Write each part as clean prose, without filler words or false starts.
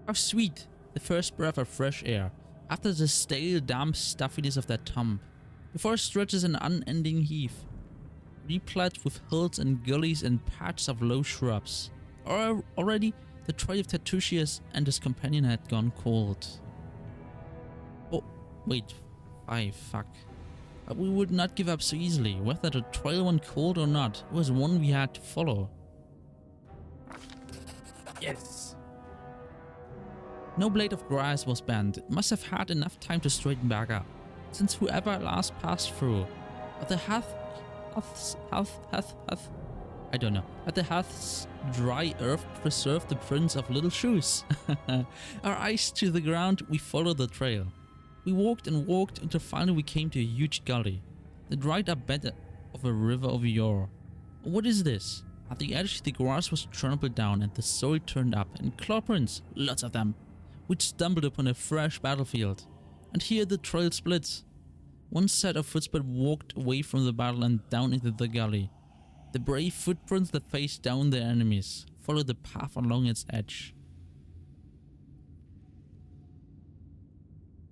How sweet, the first breath of fresh air, after the stale, damp stuffiness of that tomb. Before it stretches an unending heath, replete with hills and gullies and patches of low shrubs. Already, the trail of Tartuccio and his companion had gone cold. Oh, wait. Fuck. But we would not give up so easily, whether the trail went cold or not. It was one we had to follow. Yes! No blade of grass was bent. It must have had enough time to straighten back up, since whoever last passed through. But the hearth's dry earth preserved the prints of little shoes. Our eyes to the ground, we followed the trail. We walked and walked until finally we came to a huge gully, the dried up bed of a river of yore. What is this? At the edge, the grass was trampled down and the soil turned up, and claw prints, lots of them. We'd stumbled upon a fresh battlefield, and here the trail splits. One set of footsteps walked away from the battle and down into the gully. The brave footprints that faced down their enemies followed the path along its edge.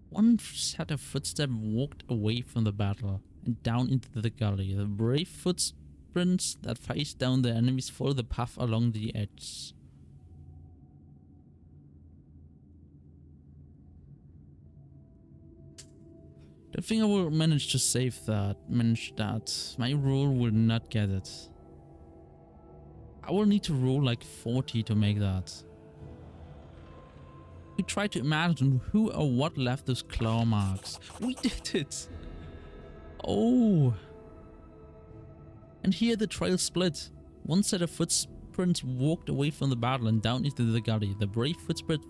One set of footsteps walked away from the battle and down into the gully. The brave footprints that faced down their enemies followed the path along the edge. I think I will manage to save that. My roll will not get it. I will need to roll like 40 to make that. We try to imagine who or what left those claw marks. We did it! Oh! And here the trail split. One set of footprints walked away from the battle and down into the gully. The brave footprint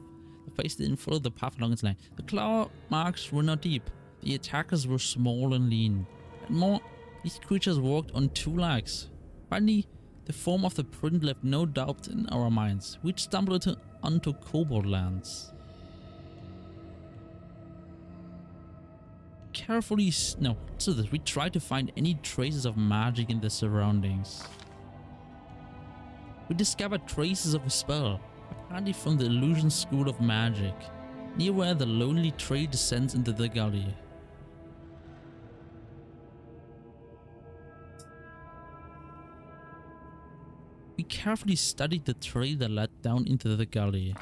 faced in followed the path along its line. The claw marks were not deep. The attackers were small and lean. And more, these creatures walked on two legs. Finally, the form of the print left no doubt in our minds. We'd stumbled onto Kobold lands. We tried to find any traces of magic in the surroundings. We discovered traces of a spell, apparently from the illusion school of magic, near where the lonely trail descends into the gully. We carefully studied the trail that led down into the gully.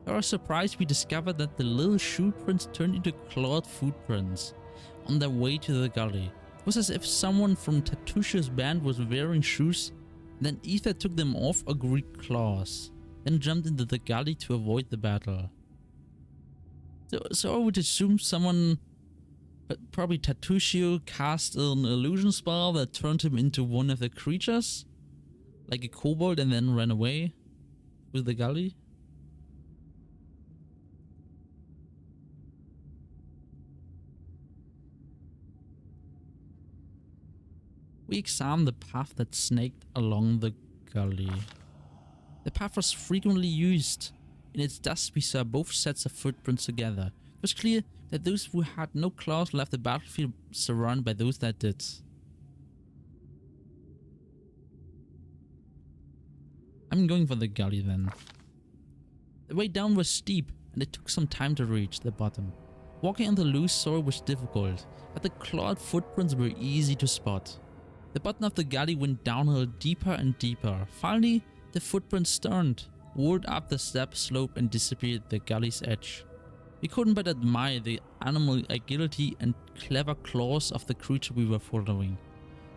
To our surprise, we discovered that the little shoe prints turned into clawed footprints on their way to the gully. It was as if someone from Tartuccio's band was wearing shoes, then either took them off or grew claws, then jumped into the gully to avoid the battle. So I would assume someone, but probably Tartuccio, cast an illusion spell that turned him into one of the creatures, like a kobold, and then ran away with the gully. We examined the path that snaked along the gully. The path was frequently used. In its dust we saw both sets of footprints together. It was clear that those who had no claws left the battlefield surrounded by those that did. I'm going for the gully then. The way down was steep and it took some time to reach the bottom. Walking on the loose soil was difficult, but the clawed footprints were easy to spot. The bottom of the gully went downhill deeper and deeper. Finally, the footprints turned, whirled up the steep slope and disappeared at the gully's edge. We couldn't but admire the animal agility and clever claws of the creature we were following.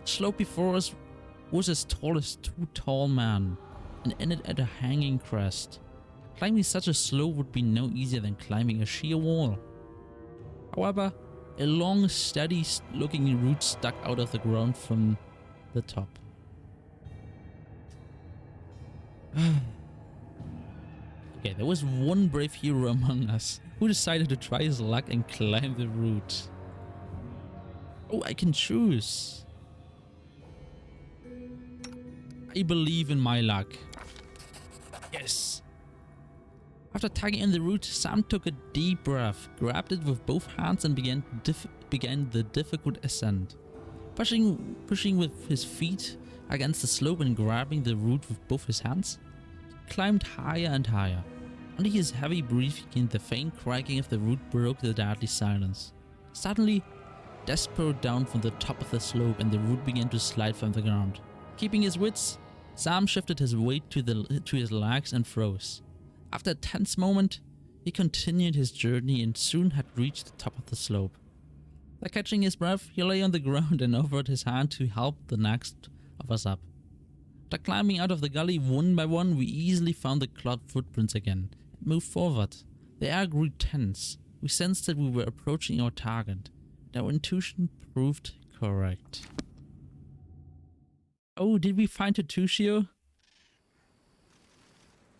The slope before us was as tall as two tall men and ended at a hanging crest. Climbing such a slope would be no easier than climbing a sheer wall. However, a long, steady-looking root stuck out of the ground from the top. Okay, there was one brave hero among us who decided to try his luck and climb the root. Oh, I can choose. I believe in my luck. Yes. After tugging in the root, Sam took a deep breath, grabbed it with both hands and began the difficult ascent. Pushing with his feet against the slope and grabbing the root with both his hands, he climbed higher and higher. Only his heavy breathing and the faint cracking of the root broke the deadly silence. Suddenly, dust poured down from the top of the slope and the root began to slide from the ground. Keeping his wits, Sam shifted his weight to his legs and froze. After a tense moment, he continued his journey and soon had reached the top of the slope. By catching his breath, he lay on the ground and offered his hand to help the next of us up. After climbing out of the gully one by one, we easily found the clawed footprints again and moved forward. The air grew tense. We sensed that we were approaching our target. Our intuition proved correct. Oh, did we find Tartuccio?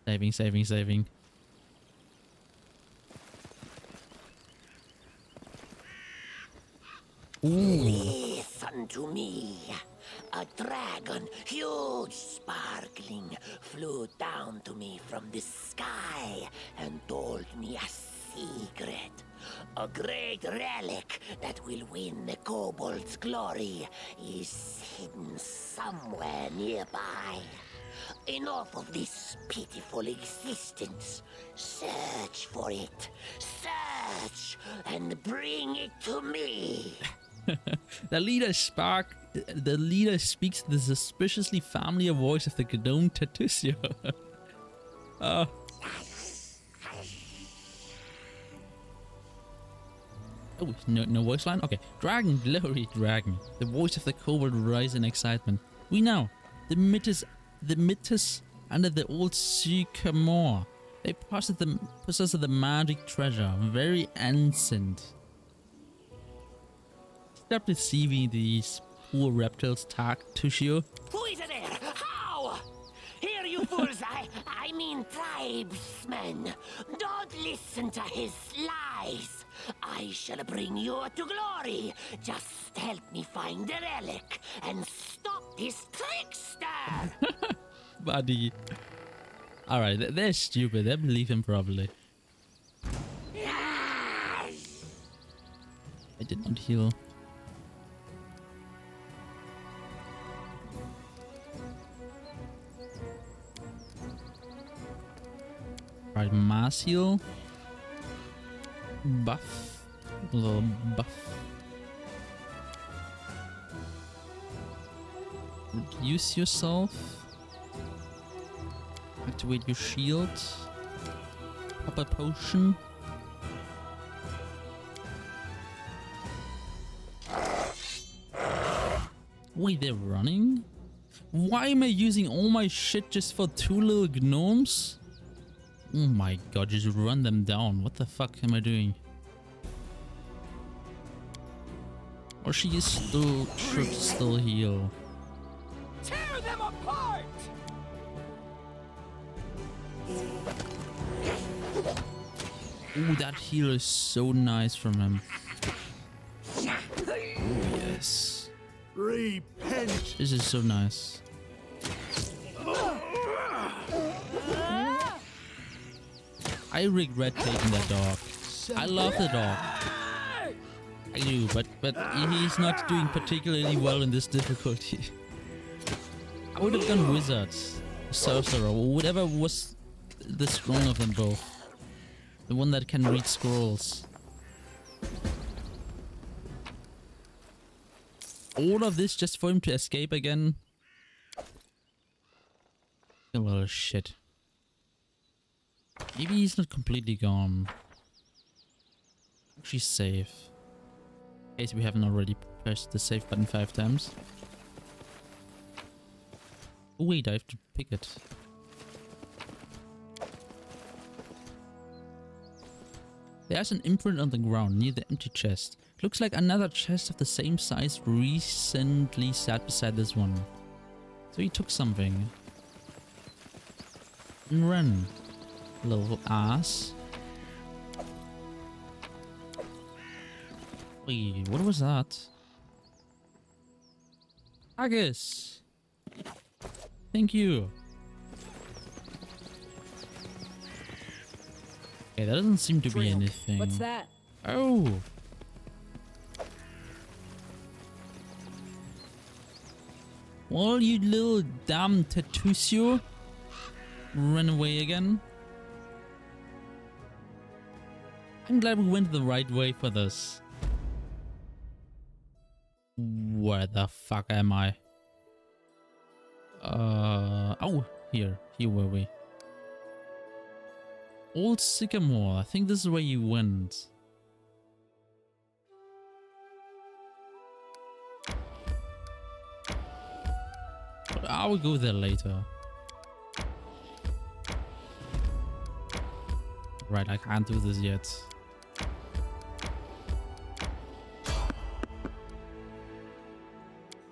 Saving. Ooh. Listen to me. A dragon, huge, sparkling, flew down to me from the sky and told me a secret. A great relic that will win the kobold's glory is hidden somewhere nearby. Enough of this pitiful existence. Search for it. Search and bring it to me. The leader speaks the suspiciously familiar voice of the gnome Tartuccio. Oh, no voice line? Okay. Dragon, glory, dragon. The voice of the kobold rise in excitement. We know. The myths under the old sycamore. They possess the magic treasure. Very ancient. Stop deceiving these poor reptiles, Tartuccio. Who is there? How? Here, you fools! I mean tribesmen. Don't listen to his lies. I shall bring you to glory. Just help me find the relic and stop this trickster. Buddy. Alright, they're stupid. They believe him probably. I did not heal. Right, mass heal. Buff. A little buff. Reduce yourself. Activate your shield. Pop a potion. Wait, they're running? Why am I using all my shit just for two little gnomes? Oh my god, just run them down. What the fuck am I doing? Or she is should still heal. Tear them apart! Ooh, that heal is so nice from him. Oh, yes. Repent. This is so nice. I regret taking that dog. I love the dog. I do, but he's not doing particularly well in this difficulty. I would have gone wizard, sorcerer, or whatever was the strong of them both. The one that can read scrolls. All of this just for him to escape again. A lot of shit. Maybe he's not completely gone. She's safe. In case we haven't already pressed the save button 5 times. Oh wait, I have to pick it. There's an imprint on the ground near the empty chest. Looks like another chest of the same size recently sat beside this one. So he took something. And ran. Little ass. Wait, what was that? Agus! Thank you. Okay, that doesn't seem to be anything. What's that? Oh! Well, you little damn Tartuccio. Run away again. I'm glad we went the right way for this. Where the fuck am I? Oh, here were we. Old Sycamore, I think this is where you went. But I will go there later. Right, I can't do this yet.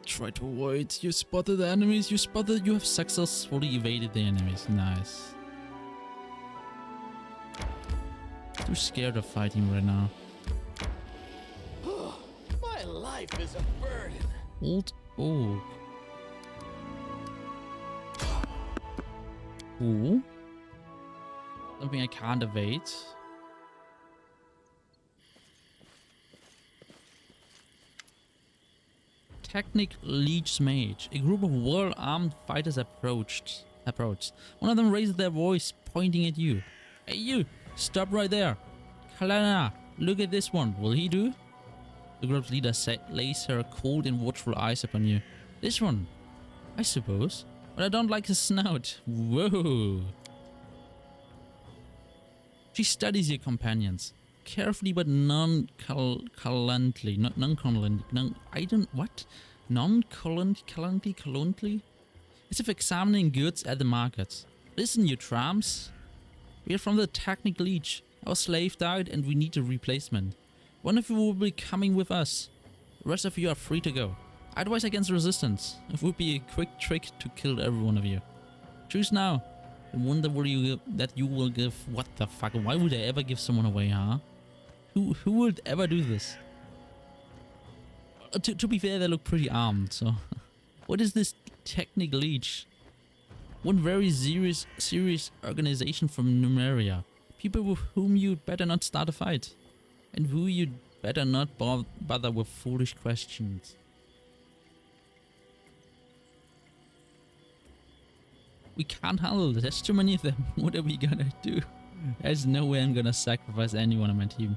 Try to avoid. You spotted the enemies. You have successfully evaded the enemies. Nice. Too scared of fighting right now. My life is a burden. Old oak. Ooh. Something I can't evade. Technic Leech Mage. A group of well-armed fighters approached. One of them raised their voice, pointing at you. Hey you! Stop right there! Kalana, look at this one. Will he do? The group's leader lays her cold and watchful eyes upon you. This one, I suppose. But I don't like his snout. Whoa! She studies your companions. Carefully but nonchalantly. Nonchalantly? As if examining goods at the market. Listen, you tramps. We are from the Technic Leech. Our slave died and we need a replacement. One of you will be coming with us. The rest of you are free to go. Otherwise against resistance. It would be a quick trick to kill every one of you. Choose now. I wonder what you will give. What the fuck? Why would I ever give someone away, huh? Who would ever do this? To be fair, they look pretty armed, so... What is this Technic Leech? One very serious organization from Numeria. People with whom you'd better not start a fight. And who you'd better not bother with foolish questions. We can't handle this. There's too many of them. What are we gonna do? There's no way I'm gonna sacrifice anyone on my team.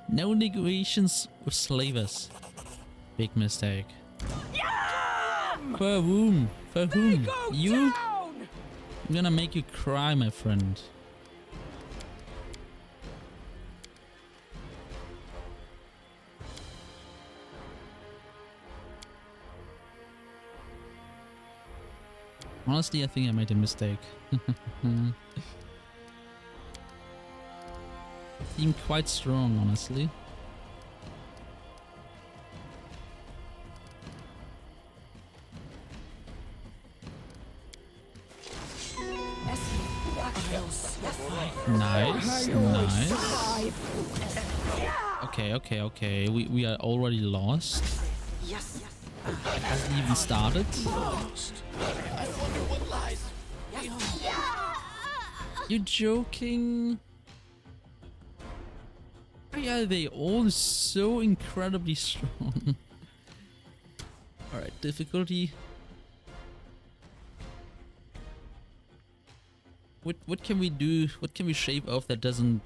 No negotiations with slavers. Big mistake. For whom? For whom? You? I'm gonna make you cry, my friend. Honestly, I think I made a mistake. Seemed quite strong, honestly. Nice, nice. Okay. We are already lost. It hasn't even started. You're joking? Why are they all so incredibly strong? Alright, difficulty. What can we do? What can we shave off that doesn't...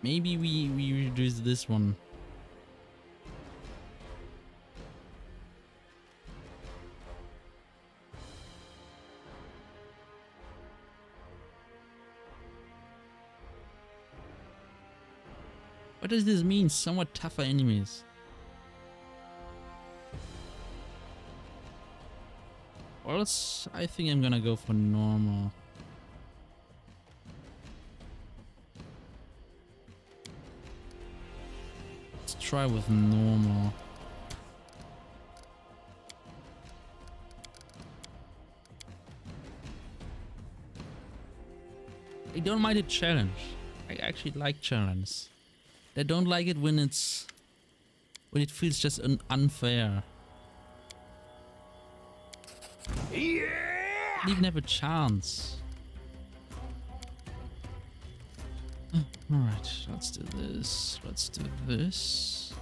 Maybe we reduce this one. What does this mean? Somewhat tougher enemies. Or else I think I'm gonna go for normal. Let's try with normal. I don't mind a challenge. I actually like challenge. I don't like it when it feels just unfair. Yeah! I didn't even have a chance. Alright, let's do this. Let's do this.